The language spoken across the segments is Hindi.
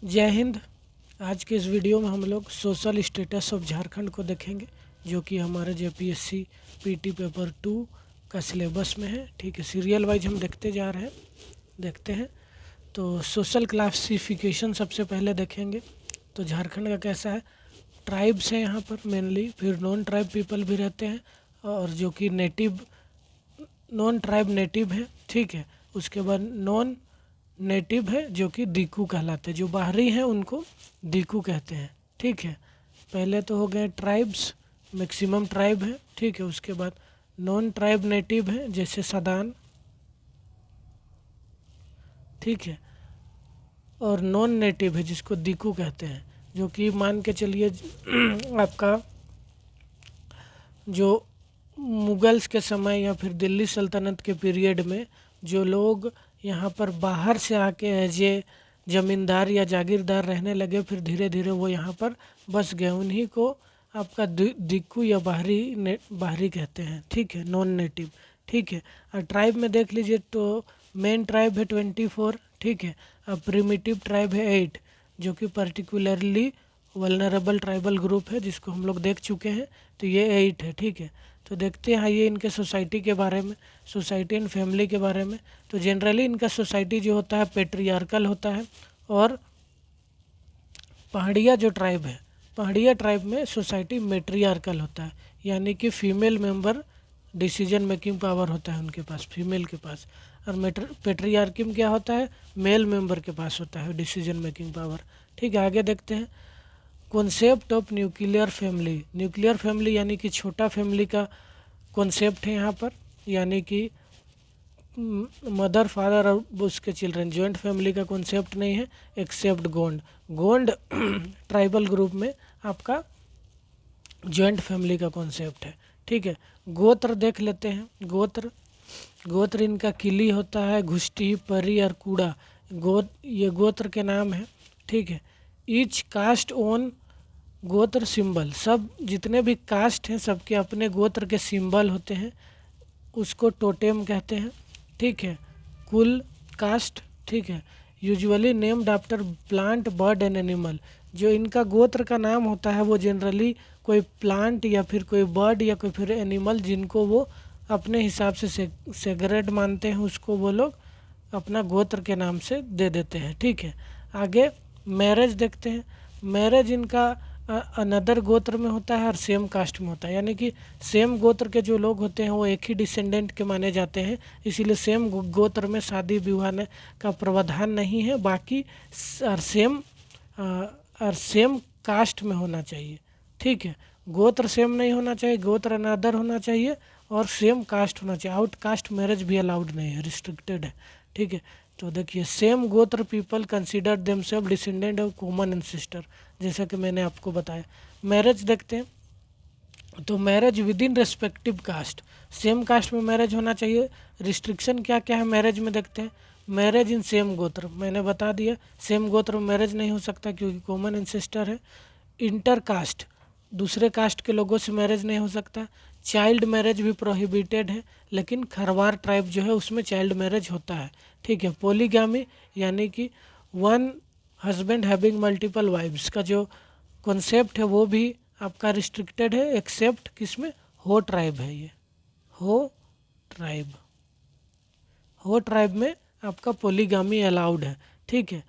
जय हिंद। आज के इस वीडियो में हम लोग सोशल स्टेटस ऑफ झारखंड को देखेंगे, जो कि हमारे जेपीएससी पीटी पेपर 2 का सिलेबस में है। ठीक है, सीरियल वाइज हम देखते जा रहे हैं, देखते हैं। तो सोशल क्लासिफिकेशन सबसे पहले देखेंगे। तो झारखंड का कैसा है, ट्राइब्स हैं यहाँ पर मेनली, फिर नॉन ट्राइब पीपल भी रहते हैं, और जो कि नेटिव नॉन ट्राइब नेटिव है। ठीक है, उसके बाद नॉन नेटिव है जो कि दीकू कहलाते हैं, जो बाहरी हैं उनको दीकू कहते हैं। ठीक है, पहले तो हो गए ट्राइब्स, मैक्सिमम ट्राइब है। ठीक है, उसके बाद नॉन ट्राइब नेटिव है जैसे सदान। ठीक है, और नॉन नेटिव है जिसको दीकू कहते हैं, जो कि मान के चलिए आपका जो मुगल्स के समय या फिर दिल्ली सल्तनत के पीरियड में जो लोग यहाँ पर बाहर से आके एज ए ज़मींदार या जागीरदार रहने लगे, फिर धीरे धीरे वो यहाँ पर बस गए, उन्हीं को आपका दिक्कू या बाहरी कहते हैं। ठीक है, नॉन नेटिव। ठीक है, और ट्राइब में देख लीजिए तो मेन ट्राइब है 24। ठीक है, अब प्रिमिटिव ट्राइब है 8, जो कि पर्टिकुलरली वल्नरेबल ट्राइबल ग्रुप है, जिसको हम लोग देख चुके हैं। तो ये 8 है। ठीक है, तो देखते हैं ये इनके सोसाइटी के बारे में, सोसाइटी एंड फैमिली के बारे में। तो जनरली इनका सोसाइटी जो होता है पेट्रियार्कल होता है, और पहाड़िया जो ट्राइब है, पहाड़िया ट्राइब में सोसाइटी मेट्रियार्कल होता है, यानी कि female member decision making power होता है उनके पास, फीमेल के पास। और पेट्रियार्की में क्या होता है, मेल मेंबर के पास होता है डिसीजन मेकिंग पावर। ठीक है, आगे देखते हैं concept of nuclear family. Nuclear family यानी कि छोटा फैमिली का कॉन्सेप्ट है यहाँ पर, यानी कि मदर फादर और उसके चिल्ड्रन, जॉइंट फैमिली का कॉन्सेप्ट नहीं है except Gond. Gond tribal group में आपका जॉइंट फैमिली का कॉन्सेप्ट है। ठीक है, गोत्र देख लेते हैं। गोत्र इनका किली होता है, घुष्टी, परी और कूड़ा। ये गोत्र के नाम है। ठीक है, ईच कास्ट ओन गोत्र सिंबल। सब जितने भी कास्ट हैं सबके अपने गोत्र के सिंबल होते हैं, उसको टोटेम कहते हैं। ठीक है, कुल कास्ट। ठीक है, usually named after plant, bird and animal. जो इनका गोत्र का नाम होता है वो जनरली कोई प्लांट या फिर कोई बर्ड या कोई फिर एनिमल जिनको वो अपने हिसाब से सेग्रेड मानते हैं, उसको वो लोग अपना गोत्र के नाम से दे देते हैं। ठीक है, आगे मैरिज देखते हैं। मैरिज इनका अनदर गोत्र में होता है और सेम कास्ट में होता है, यानी कि सेम गोत्र के जो लोग होते हैं वो एक ही डिसेंडेंट के माने जाते हैं, इसीलिए सेम गोत्र में शादी विवाह का प्रावधान नहीं है। बाकी और सेम कास्ट में होना चाहिए। ठीक है, गोत्र सेम नहीं होना चाहिए, गोत्र अनदर होना चाहिए, और सेम कास्ट होना चाहिए। आउट कास्ट मैरिज भी अलाउड नहीं है, रिस्ट्रिक्टेड है। ठीक है, तो देखिए same gotra people consider themselves descendant of common ancestor, जैसा कि मैंने आपको बताया। मैरिज देखते हैं, तो marriage within respective caste, same caste में मैरिज होना चाहिए। रिस्ट्रिक्शन क्या क्या है मैरिज में देखते हैं। मैरिज इन सेम गोत्र, मैंने बता दिया सेम गोत्र में मैरिज नहीं हो सकता क्योंकि कॉमन एंसेस्टर है। इंटर कास्ट, दूसरे कास्ट के लोगों से मैरिज नहीं हो सकता। चाइल्ड मैरिज भी प्रोहिबिटेड है, लेकिन खरवार ट्राइब जो है उसमें चाइल्ड मैरिज होता है। ठीक है, पॉलीगामी यानी कि one husband having multiple wifes का जो कॉन्सेप्ट है वो भी आपका रिस्ट्रिक्टेड है, एक्सेप्ट किसमें, हो ट्राइब है। ये ट्राइब हो ट्राइब में आपका पॉलीगामी अलाउड है। ठीक है,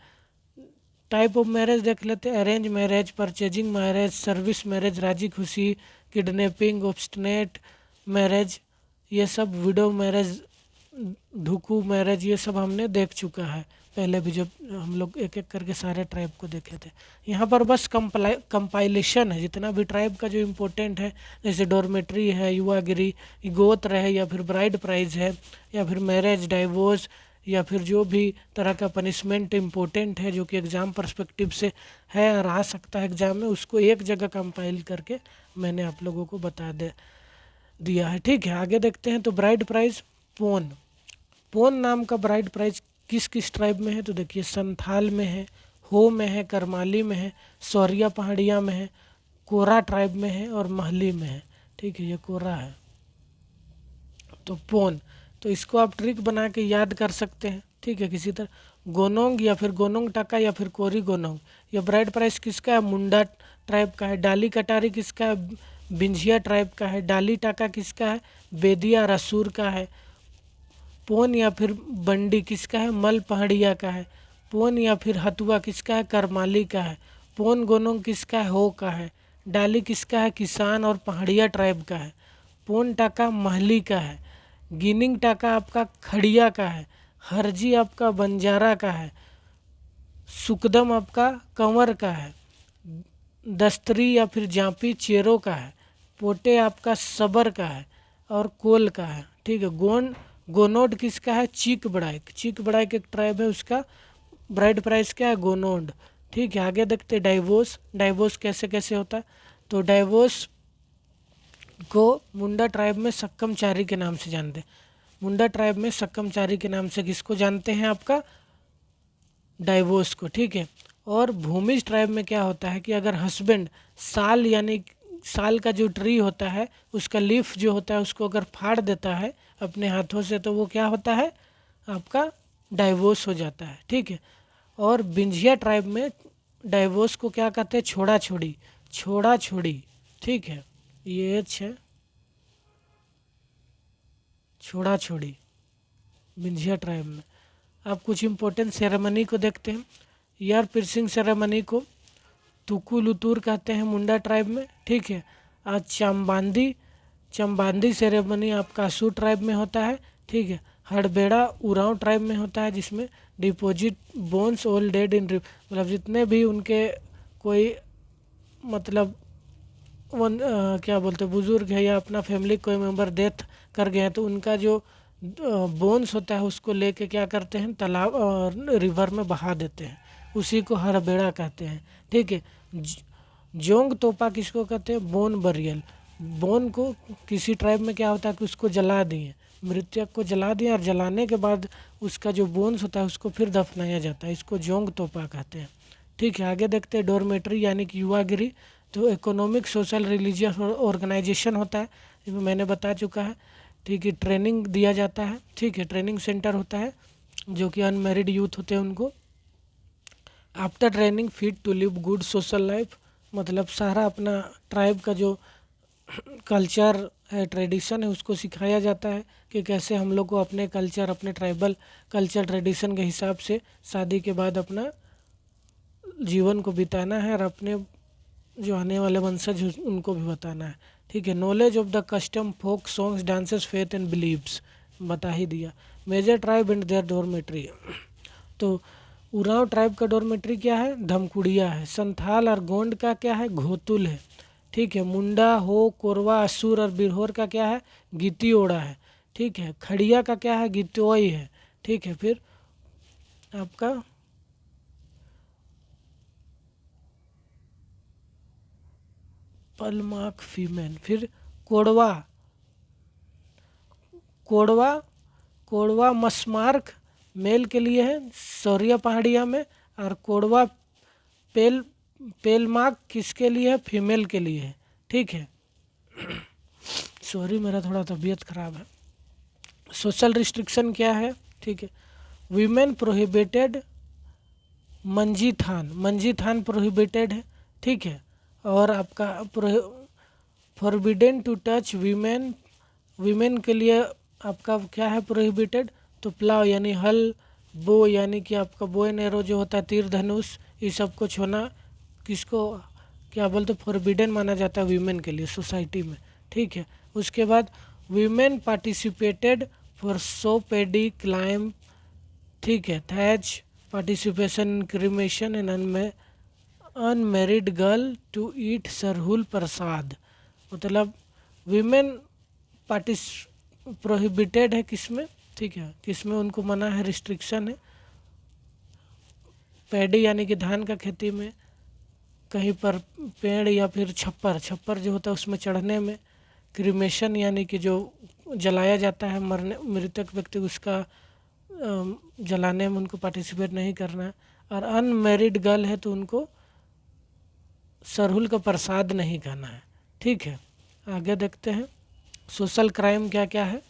टाइप ऑफ मैरिज देख लेते हैं। Arrange marriage, purchasing marriage, service marriage, राजी खुशी, किडनैपिंग, ऑब्स्टिनेट मैरिज, ये सब, विडो मैरिज, ढुकू मैरिज, ये सब हमने देख चुका है पहले भी, जब हम लोग एक एक करके सारे ट्राइब को देखे थे। यहाँ पर बस कंपाइलेशन है, जितना भी ट्राइब का जो इम्पोर्टेंट है, जैसे डॉर्मेट्री है, युवागिरी, गोत्र है, या फिर ब्राइड प्राइज है, या फिर मैरिज, डाइवोर्स, या फिर जो भी तरह का पनिशमेंट इम्पोर्टेंट है जो कि एग्ज़ाम पर्सपेक्टिव से है और आ सकता है एग्ज़ाम में, उसको एक जगह कंपाइल करके मैंने आप लोगों को बता दिया है। ठीक है, आगे देखते हैं। तो ब्राइड प्राइज, पोन नाम का ब्राइड प्राइज किस किस ट्राइब में है, तो देखिए संथाल में है, हो में है, करमाली में है, सौरिया पहाड़िया में है, कोरा ट्राइब में है, और महली में है। ठीक है, ये कोरा है। तो पोन, तो इसको आप ट्रिक बना के याद कर सकते हैं। ठीक है, किसी तरह गोनोंग या फिर गोनोंग टाका या फिर कोरी गोनोंग। ये ब्राइड प्राइस किसका है? मुंडा ट्राइब का है। डाली कटारी किसका है? बिंझिया ट्राइब का है। डाली टाका किसका है? बेदिया रसूर का है। पोन या फिर बंडी किसका है? मल पहाड़िया का है। पोन या फिर हथुआ किसका है? करमाली का है। पोन गोनोंग किसका है? हो का है। डाली किसका है? किसान और पहाड़िया ट्राइब का है। पोन टाका महली का है। गिनिंग टाका आपका खड़िया का है। हरजी आपका बंजारा का है। सुकदम आपका कंवर का है। दस्तरी या फिर जापी चेरो का है। पोटे आपका सबर का है और कोल का है। ठीक है। गोनोड किसका है? चीक बड़ाइक। चीक बड़ाइक एक ट्राइब है, उसका ब्राइड प्राइस क्या है? गोनोड। ठीक है। आगे देखते डाइवोर्स। डाइवोर्स कैसे कैसे होता है? तो डाइवोर्स को मुंडा ट्राइब में सक्कमचारी के नाम से जानते हैं। मुंडा ट्राइब में सक्कमचारी के नाम से किसको जानते हैं? आपका डाइवोर्स को। ठीक है। और भूमिज ट्राइब में क्या होता है कि अगर हस्बैंड साल यानी साल का जो ट्री होता है उसका लीफ जो होता है उसको अगर फाड़ देता है अपने हाथों से तो वो क्या होता है? आपका डाइवोर्स हो जाता है। ठीक है। और बिंझिया ट्राइब में डाइवोर्स को क्या कहते हैं? छोड़ा छोड़ी। छोड़ा छोड़ी। ठीक है। ये है छोड़ा छोड़ी बिंझिया ट्राइब में। अब कुछ इम्पोर्टेंट सेरेमनी को देखते हैं। ईयर पिर्सिंग सेरेमनी को तुकुलुतुर कहते हैं मुंडा ट्राइब में। ठीक है। आज चम्बांदी सेरेमनी आपका सू ट्राइब में होता है। ठीक है। हड़बेड़ा उरांव ट्राइब में होता है जिसमें डिपॉजिट बोन्स ओल्ड डेड इन मतलब जितने भी उनके कोई मतलब क्या बोलते हैं बुजुर्ग है या अपना फैमिली कोई मेंबर डेथ कर गए हैं तो उनका जो बोन्स होता है उसको लेके क्या करते हैं? तालाब रिवर में बहा देते हैं। उसी को हड़बेड़ा कहते हैं। ठीक है। जोंग तोपा किसको कहते हैं? Bone burial. बोन को किसी ट्राइब में क्या होता है कि उसको जला दिए, मृतक को जला दिए और जलाने के बाद उसका जो बोन्स होता है उसको फिर दफनाया जाता है। इसको जोंग तोपा कहते हैं। ठीक है। आगे देखते हैं डोरमेट्री यानी कि युवागिरी। तो इकोनॉमिक सोशल रिलीजियस ऑर्गेनाइजेशन होता है, इसमें मैंने बता चुका है। ठीक है। ट्रेनिंग दिया जाता है। ठीक है। ट्रेनिंग सेंटर होता है जो कि अनमेरिड यूथ होते हैं उनको। After training fit to live good social life, मतलब सारा अपना ट्राइब का जो कल्चर है ट्रेडिशन है उसको सिखाया जाता है कि कैसे हम लोग को अपने कल्चर अपने ट्राइबल कल्चर ट्रेडिशन के हिसाब से शादी के बाद अपना जीवन को बिताना है और अपने जो आने वाले वंशज उनको भी बताना है। ठीक है। Knowledge of the custom folk songs dances faith and beliefs बता ही दिया। Major tribe and their dormitory. तो उरांव ट्राइब का डोरमेट्री क्या है? धमकुड़िया है। संथाल और गोंड का क्या है? घोतुल है। ठीक है। मुंडा हो कोरवा असुर और बिरहोर का क्या है? गीतियोड़ा है। ठीक है। खड़िया का क्या है? गीतोई है। ठीक है। फिर आपका पलमाक फीमेल। फिर कोड़वा कोड़वा कोड़वा मसमार्क मेल के लिए है सौरिया पहाड़िया में, और कोड़वा पेल पेलमार्क किसके लिए है? फीमेल के लिए है। ठीक है। सॉरी मेरा थोड़ा तबीयत खराब है। सोशल रिस्ट्रिक्शन क्या है? ठीक है। वीमेन प्रोहिबिटेड मंजी थान प्रोहिबिटेड है। ठीक है। और आपका forbidden to touch women, women के लिए आपका क्या है प्रोहिबिटेड? तो प्लाव यानी हल, बो यानी कि आपका बो एंड एरो जो होता है तीर धनुष, ये सब को छूना किसको क्या बोलते फॉरबिडन माना जाता है वीमेन के लिए सोसाइटी में। ठीक है। उसके बाद women participated for so paddy claim. ठीक है। Thatch participation in cremation and unmarried girl to eat Sarhul prasad, मतलब वीमेन पार्टिस प्रोहिबिटेड है किसमें? ठीक है। किसमें उनको मना है? रिस्ट्रिक्शन है। पैडी यानी कि धान का खेती में, कहीं पर पेड़ या फिर छप्पर जो होता है उसमें चढ़ने में। क्रिमेशन यानी कि जो जलाया जाता है मरने मृतक व्यक्ति उसका जलाने में उनको पार्टिसिपेट नहीं करना है। और अनमेरिड गर्ल है तो उनको सरहुल का प्रसाद नहीं खाना है। ठीक है। आगे देखते हैं सोशल क्राइम क्या क्या है।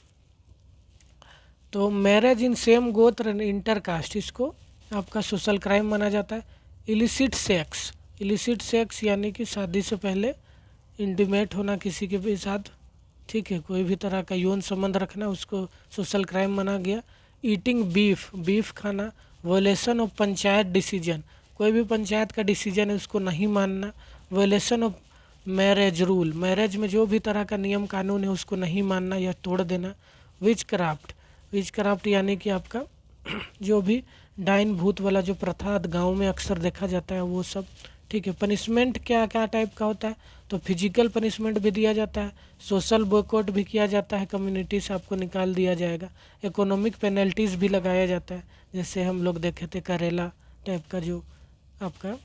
तो मैरिज इन सेम गोत्र इंटर कास्ट, इसको आपका सोशल क्राइम माना जाता है। इलिसिट सेक्स यानी कि शादी से पहले इंटीमेट होना किसी के भी साथ, ठीक है, कोई भी तरह का यौन संबंध रखना, उसको सोशल क्राइम माना गया। ईटिंग बीफ खाना। वोलेशन ऑफ पंचायत डिसीजन, कोई भी पंचायत का डिसीजन है उसको नहीं मानना। वोलेशन ऑफ मैरिज रूल, मैरिज में जो भी तरह का नियम कानून है उसको नहीं मानना या तोड़ देना। विच क्राफ्ट यानी कि आपका जो भी डाइन भूत वाला जो प्रथा गांव में अक्सर देखा जाता है वो सब, ठीक है। पनिशमेंट क्या क्या टाइप का होता है, तो फिजिकल पनिशमेंट भी दिया जाता है, सोशल बॉयकॉट भी किया जाता है, कम्युनिटी से आपको निकाल दिया जाएगा, इकोनॉमिक पेनल्टीज़ भी लगाया जाता है, जैसे हम लोग देखे थे करेला टाइप का जो आपका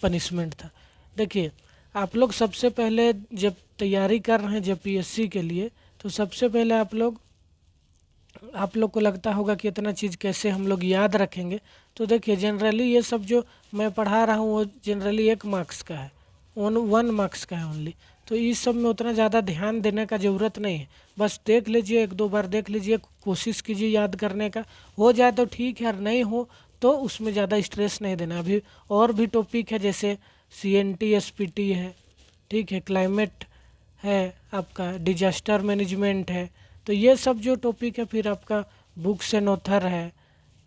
पनिशमेंट था। देखिए आप लोग सबसे पहले जब तैयारी कर रहे हैं जेपीएससी के लिए, तो सबसे पहले आप लोग को लगता होगा कि इतना चीज़ कैसे हम लोग याद रखेंगे। तो देखिए जनरली ये सब जो मैं पढ़ा रहा हूँ वो जनरली 1 मार्क्स का है, 1 मार्क्स का है ओनली। तो इस सब में उतना ज़्यादा ध्यान देने का ज़रूरत नहीं है, बस देख लीजिए, 1-2 बार देख लीजिए, कोशिश कीजिए याद करने का, हो जाए तो ठीक है, और नहीं हो तो उसमें ज़्यादा स्ट्रेस नहीं देना। अभी और भी टॉपिक है, जैसे CNT SPT है, ठीक है, क्लाइमेट है, आपका डिजास्टर मैनेजमेंट है। तो ये सब जो टॉपिक है, फिर आपका बुक्स एंड ऑथर है,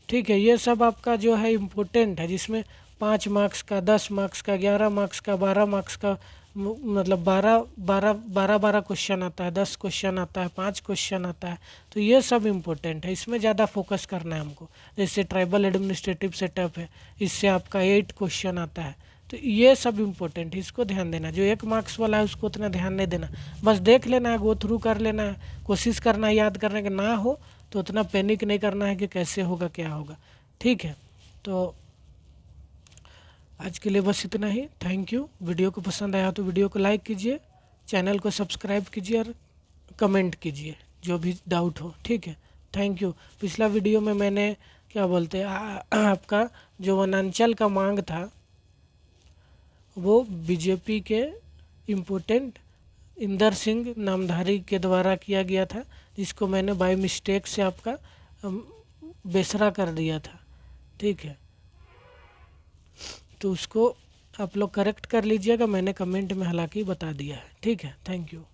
ठीक है, ये सब आपका जो है इम्पोर्टेंट है, जिसमें 5 मार्क्स का, 10 मार्क्स का, 11 मार्क्स का, 12 मार्क्स का, मतलब 12 क्वेश्चन आता है, 10 क्वेश्चन आता है, 5 क्वेश्चन आता है। तो ये सब इम्पोर्टेंट है, इसमें ज़्यादा फोकस करना है हमको। जैसे ट्राइबल एडमिनिस्ट्रेटिव सेटअप है, इससे आपका 8 क्वेश्चन आता है। तो ये सब इम्पोर्टेंट है, इसको ध्यान देना। जो 1 मार्क्स वाला है उसको उतना ध्यान नहीं देना, बस देख लेना है, गो थ्रू कर लेना है, कोशिश करना है याद करने का, ना हो तो उतना पैनिक नहीं करना है कि कैसे होगा क्या होगा, ठीक है। तो आज के लिए बस इतना ही, थैंक यू। वीडियो को पसंद आया तो वीडियो को लाइक कीजिए, चैनल को सब्सक्राइब कीजिए और कमेंट कीजिए जो भी डाउट हो, ठीक है, थैंक यू। पिछला वीडियो में मैंने क्या बोलते हैं आपका जो वनांचल का मांग था वो बीजेपी के इम्पोर्टेंट इंदर सिंह नामधारी के द्वारा किया गया था, जिसको मैंने बाय मिस्टेक से आपका बेसरा कर दिया था, ठीक है। तो उसको आप लोग करेक्ट कर लीजिएगा, मैंने कमेंट में हालांकि बता दिया है, ठीक है, थैंक यू।